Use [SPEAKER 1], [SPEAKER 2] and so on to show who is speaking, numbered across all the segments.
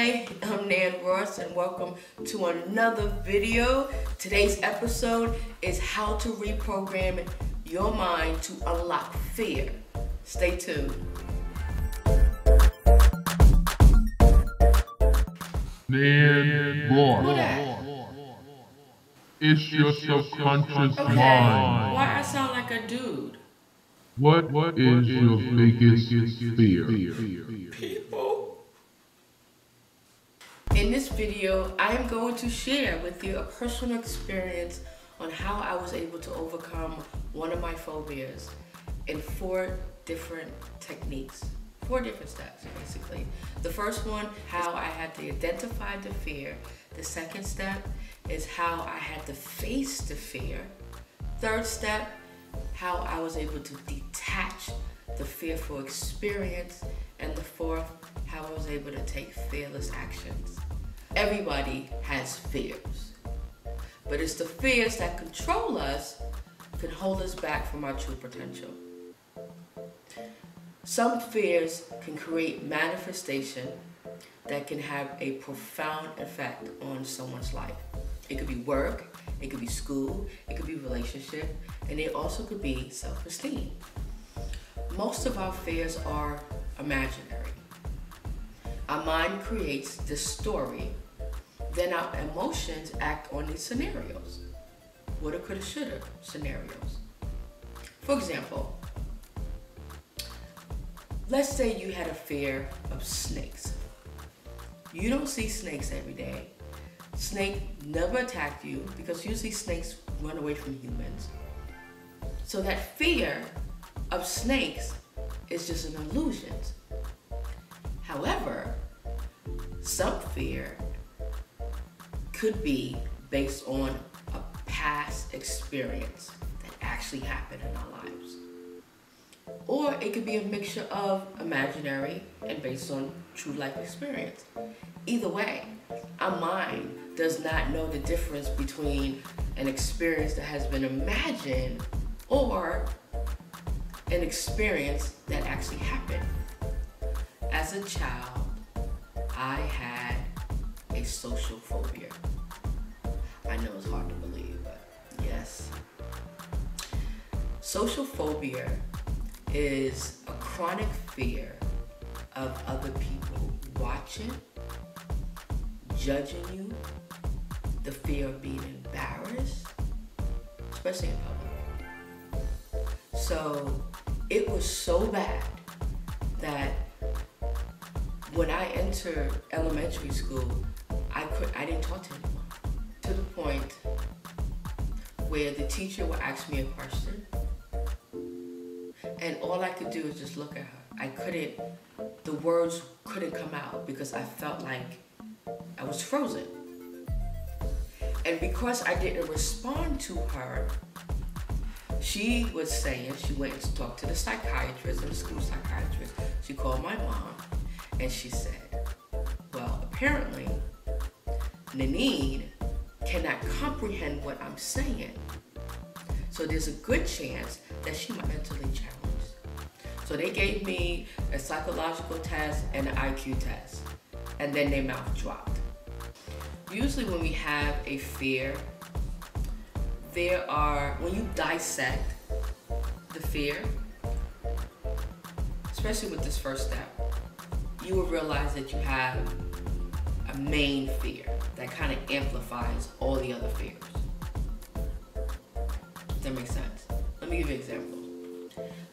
[SPEAKER 1] Hey, I'm Nan Ross and welcome to another video. Today's episode is how to reprogram your mind to unlock fear. Stay tuned.
[SPEAKER 2] Nan Ross. It's your subconscious
[SPEAKER 1] Okay,
[SPEAKER 2] mind.
[SPEAKER 1] why I sound like a dude?
[SPEAKER 2] What is your biggest fear?
[SPEAKER 1] People. In this video, I am going to share with you a personal experience on how I was able to overcome one of my phobias in 4 different techniques. 4 different steps, basically. The first one, how I had to identify the fear. The second step is how I had to face the fear. Third step, how I was able to detach the fearful experience. And the fourth, how I was able to take fearless actions. Everybody has fears, but it's the fears that control us can hold us back from our true potential. Some fears can create manifestation that can have a profound effect on someone's life. It could be work, it could be school, it could be relationship, and it also could be self-esteem. Most of our fears are imaginary. Our mind creates this story, then our emotions act on these scenarios. Woulda, coulda, shoulda scenarios. For example, let's say you had a fear of snakes. You don't see snakes every day. Snake never attacked you because usually snakes run away from humans. So that fear of snakes is just an illusion. However, some fear could be based on a past experience that actually happened in our lives. Or it could be a mixture of imaginary and based on true life experience. Either way, our mind does not know the difference between an experience that has been imagined or an experience that actually happened. As a child, I had a social phobia. I know it's hard to believe, but yes. Social phobia is a chronic fear of other people watching, judging you, the fear of being embarrassed, especially in public. So it was so bad that when I entered elementary school, I didn't talk to anyone. To the point where the teacher would ask me a question, and all I could do is just look at her. The words couldn't come out because I felt like I was frozen. And because I didn't respond to her, she was saying, she went to talk to the psychiatrist, the school psychiatrist. She called my mom and she said, well, apparently Nanine cannot comprehend what I'm saying. So there's a good chance that she might mentally challenged. So they gave me a psychological test and an IQ test, and then their mouth dropped. Usually when we have a fear, when you dissect the fear, especially with this first step, you will realize that you have a main fear that kind of amplifies all the other fears. Does that make sense? Let me give you an example.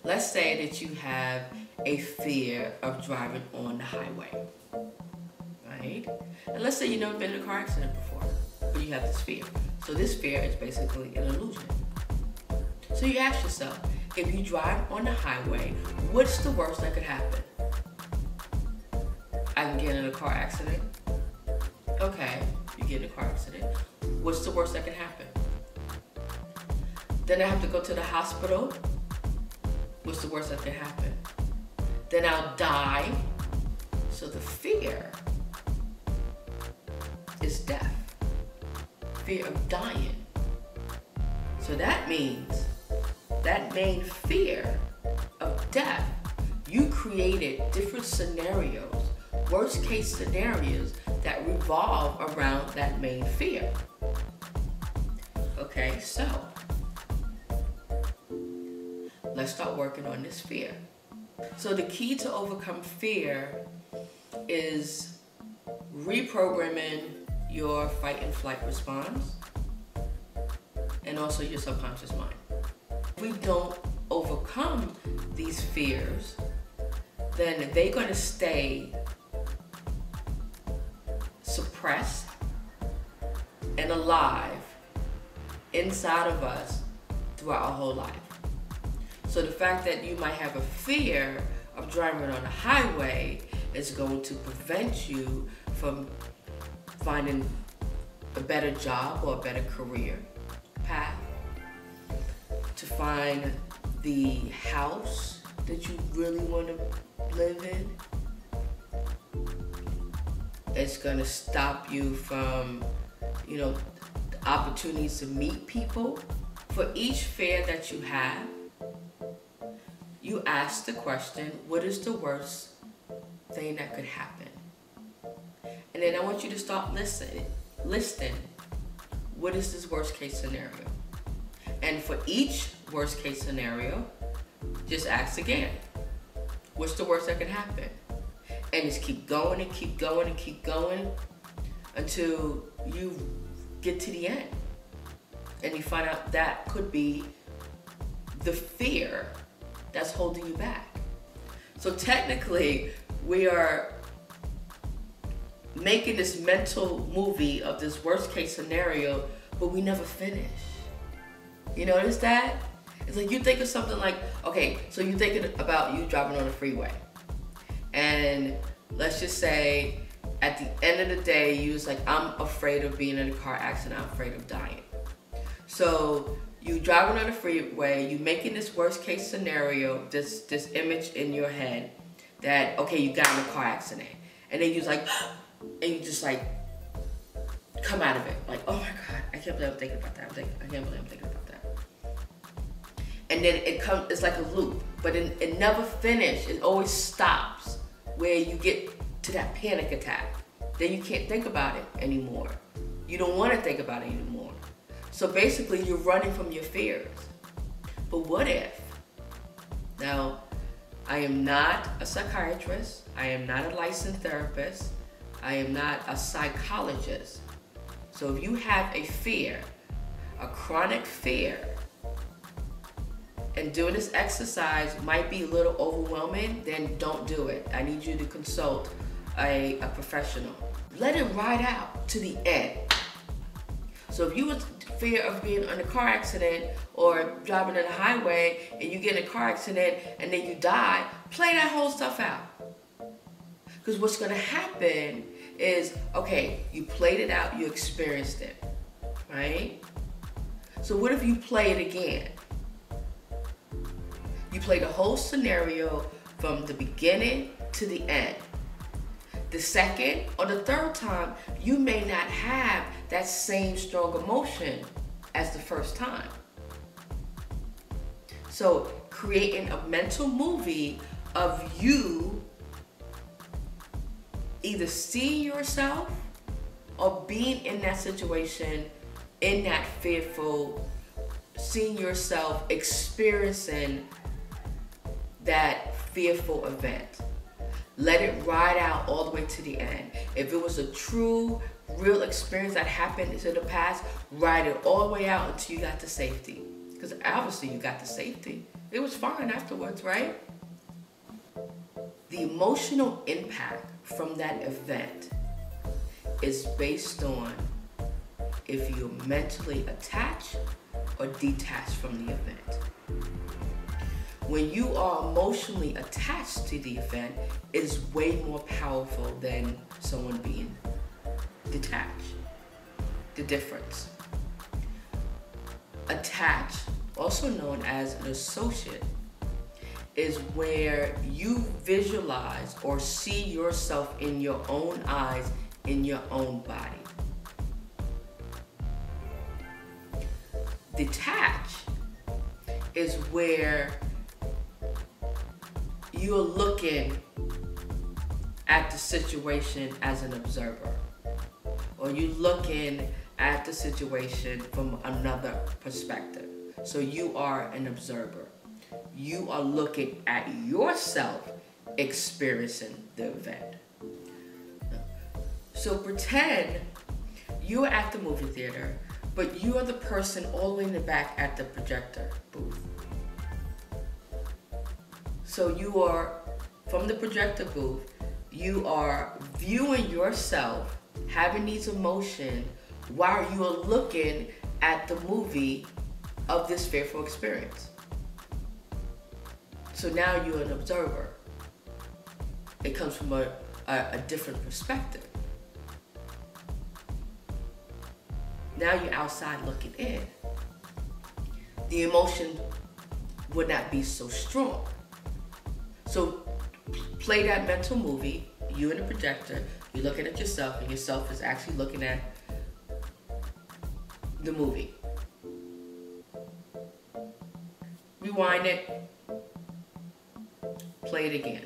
[SPEAKER 1] Let's say that you have a fear of driving on the highway, right? And let's say you've never been in a car accident before, but you have this fear. So this fear is basically an illusion. So you ask yourself, if you drive on the highway, what's the worst that could happen? I can get in a car accident. Okay, you get in a car accident. What's the worst that can happen? Then I have to go to the hospital. What's the worst that can happen? Then I'll die. So the fear is death. Fear of dying. So that means that main fear of death, you created different scenarios, worst case scenarios that revolve around that main fear. Okay, so let's start working on this fear. So the key to overcome fear is reprogramming your fight and flight response and also your subconscious mind. If we don't overcome these fears, then they're going to stay suppressed and alive inside of us throughout our whole life. So the fact that you might have a fear of driving on a highway is going to prevent you from finding a better job or a better career path, to find the house that you really want to live in. It's going to stop you from, the opportunities to meet people. For each fear that you have, you ask the question, what is the worst thing that could happen? And then I want you to start listing, what is this worst case scenario? And for each worst case scenario, just ask again, what's the worst that could happen? And just keep going and keep going and keep going until you get to the end. And you find out that could be the fear that's holding you back. So technically, we are making this mental movie of this worst case scenario, but we never finish. You notice that? It's like you think of something like, okay, so you're thinking about you driving on the freeway. And let's just say at the end of the day, you was like, I'm afraid of being in a car accident, I'm afraid of dying. So you driving on the freeway, you making this worst case scenario, this image in your head that, okay, you got in a car accident. And then you're like, and you just like come out of it. Like, oh my God, I can't believe I'm thinking about that. I can't believe I'm thinking about that. And then it's like a loop, but it never finishes. It always stops where you get to that panic attack. Then you can't think about it anymore. You don't want to think about it anymore. So basically you're running from your fears. But what if? Now, I am not a psychiatrist. I am not a licensed therapist. I am not a psychologist. So if you have a fear, a chronic fear, and doing this exercise might be a little overwhelming, then don't do it. I need you to consult a professional. Let it ride out to the end. So if you was fear of being in a car accident or driving on the highway and you get in a car accident and then you die, play that whole stuff out. Because what's gonna happen is, okay, you played it out, you experienced it, right? So what if you play it again? You play the whole scenario from the beginning to the end. The second or the third time, you may not have that same strong emotion as the first time. So creating a mental movie of you either seeing yourself or being in that situation, in that fearful, seeing yourself experiencing that fearful event. Let it ride out all the way to the end. If it was a true, real experience that happened in the past, ride it all the way out until you got to safety. Because obviously you got to safety. It was fine afterwards, right? The emotional impact from that event is based on if you're mentally attached or detached from the event. When you are emotionally attached to the event, it's way more powerful than someone being detached. The difference. Attached, also known as an associate, is where you visualize or see yourself in your own eyes, in your own body. Detached is where you're looking at the situation as an observer. or you looking at the situation from another perspective. So you are an observer. You are looking at yourself experiencing the event. So pretend you're at the movie theater, but you are the person all the way in the back at the projector booth. So you are, from the projector booth, you are viewing yourself having these emotions while you are looking at the movie of this fearful experience. So now you're an observer. It comes from a different perspective. Now you're outside looking in. The emotion would not be so strong. So play that mental movie, you in the projector, you're looking at yourself, and yourself is actually looking at the movie. Rewind it, play it again.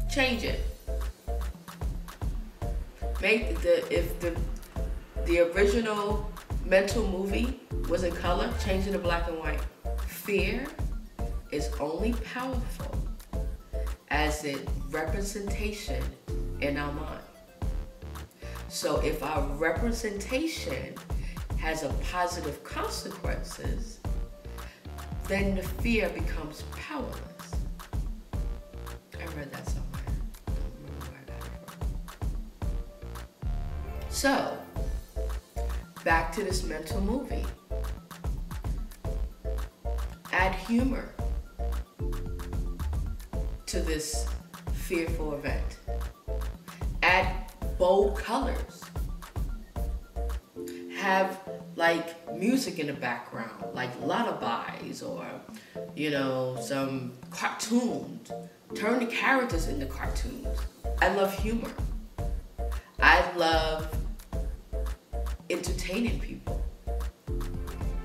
[SPEAKER 1] Change it. If the original mental movie was in color, change it to black and white. Fear is only powerful as a representation in our mind. So if our representation has a positive consequences, then the fear becomes powerless. I read that somewhere. I don't remember where I got it from. So, back to this mental movie. Add humor to this fearful event. Add bold colors. Have like music in the background, like lullabies or, some cartoons. Turn the characters into cartoons. I love humor. I love entertaining people.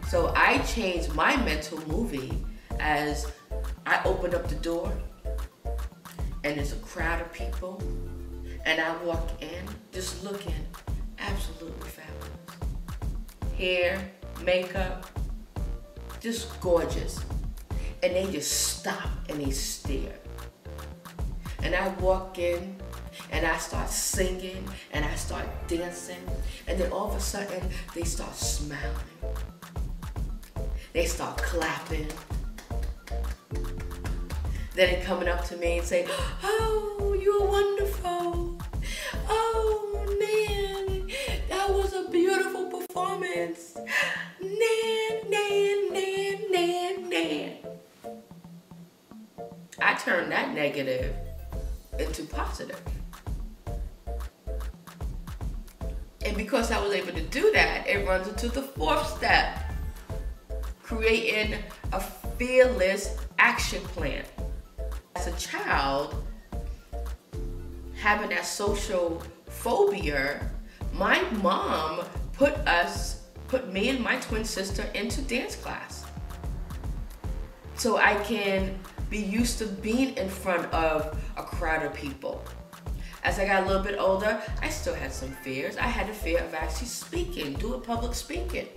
[SPEAKER 1] So I changed my mental movie as I opened up the door and there's a crowd of people and I walk in just looking absolutely fabulous. Hair, makeup, just gorgeous. And they just stop and they stare. And I walk in and I start singing and I start dancing. And then all of a sudden they start smiling. They start clapping. Then they're coming up to me and say, "Oh, you're wonderful. Oh, man, that was a beautiful performance. Nan, nan, nan, nan, nan." I turned that negative into positive. And because I was able to do that, it runs into the fourth step. Creating a fearless action plan. As a child, having that social phobia, my mom put me and my twin sister into dance class. So I can be used to being in front of a crowd of people. As I got a little bit older, I still had some fears. I had a fear of actually speaking, doing public speaking.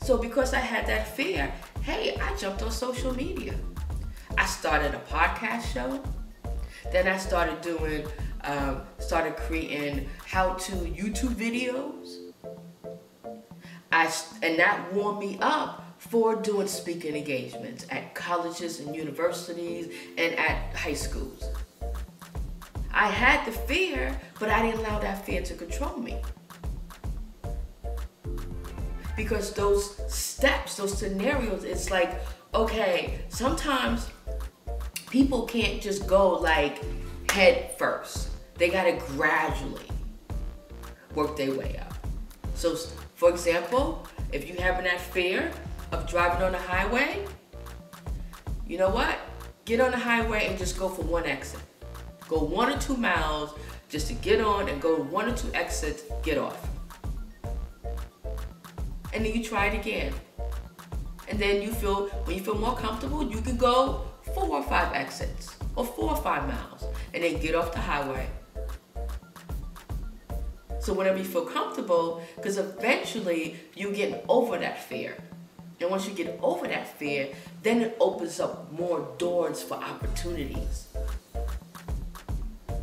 [SPEAKER 1] So because I had that fear, hey, I jumped on social media. I started a podcast show. Then I started creating how-to YouTube videos. And that warmed me up for doing speaking engagements at colleges and universities and at high schools. I had the fear, but I didn't allow that fear to control me. Because those steps, those scenarios, it's like, okay, sometimes people can't just go like head first. They gotta gradually work their way up. So, for example, if you're having that fear of driving on the highway, you know what? Get on the highway and just go for one exit. Go 1 or 2 miles just to get on and go 1 or 2 exits, get off. And then you try it again. And then when you feel more comfortable, you can go 4 or 5 exits or 4 or 5 miles and then get off the highway So whenever you feel comfortable, because eventually you get over that fear. And once you get over that fear, then it opens up more doors for opportunities.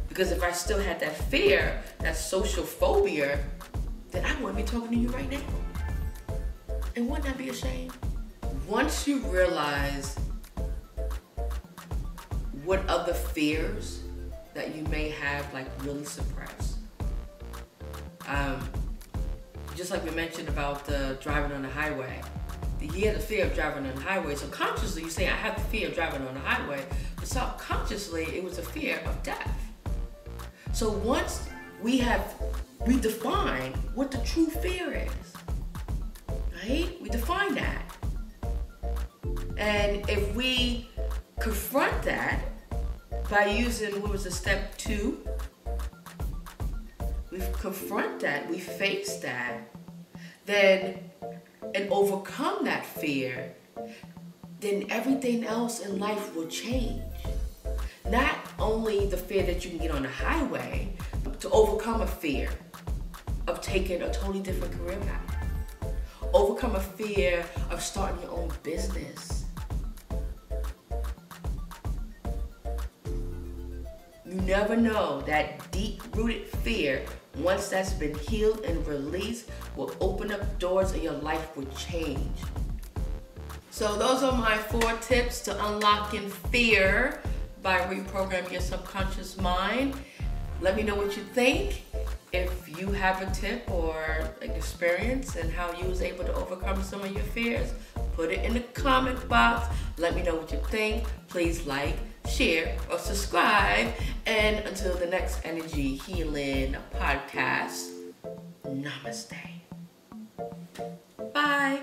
[SPEAKER 1] Because if I still had that fear, that social phobia, then I wouldn't be talking to you right now. And wouldn't that be a shame? Once you realize what other fears that you may have like really suppressed. Just like we mentioned about driving on the highway. You have the fear of driving on the highway. So consciously you say, I have the fear of driving on the highway. But subconsciously it was a fear of death. So once we define what the true fear is, right? We define that. And if we confront that by using, what was the step 2? We confront that, we face that, then, and overcome that fear, then everything else in life will change. Not only the fear that you can get on the highway, to overcome a fear of taking a totally different career path. Overcome a fear of starting your own business. You never know, that deep-rooted fear, once that's been healed and released, will open up doors and your life will change. So those are my 4 tips to unlocking fear by reprogramming your subconscious mind. Let me know what you think. If you have a tip or an experience and how you was able to overcome some of your fears, put it in the comment box. Let me know what you think. Please like, share, or subscribe. And until the next Energy Healing podcast, namaste. Bye.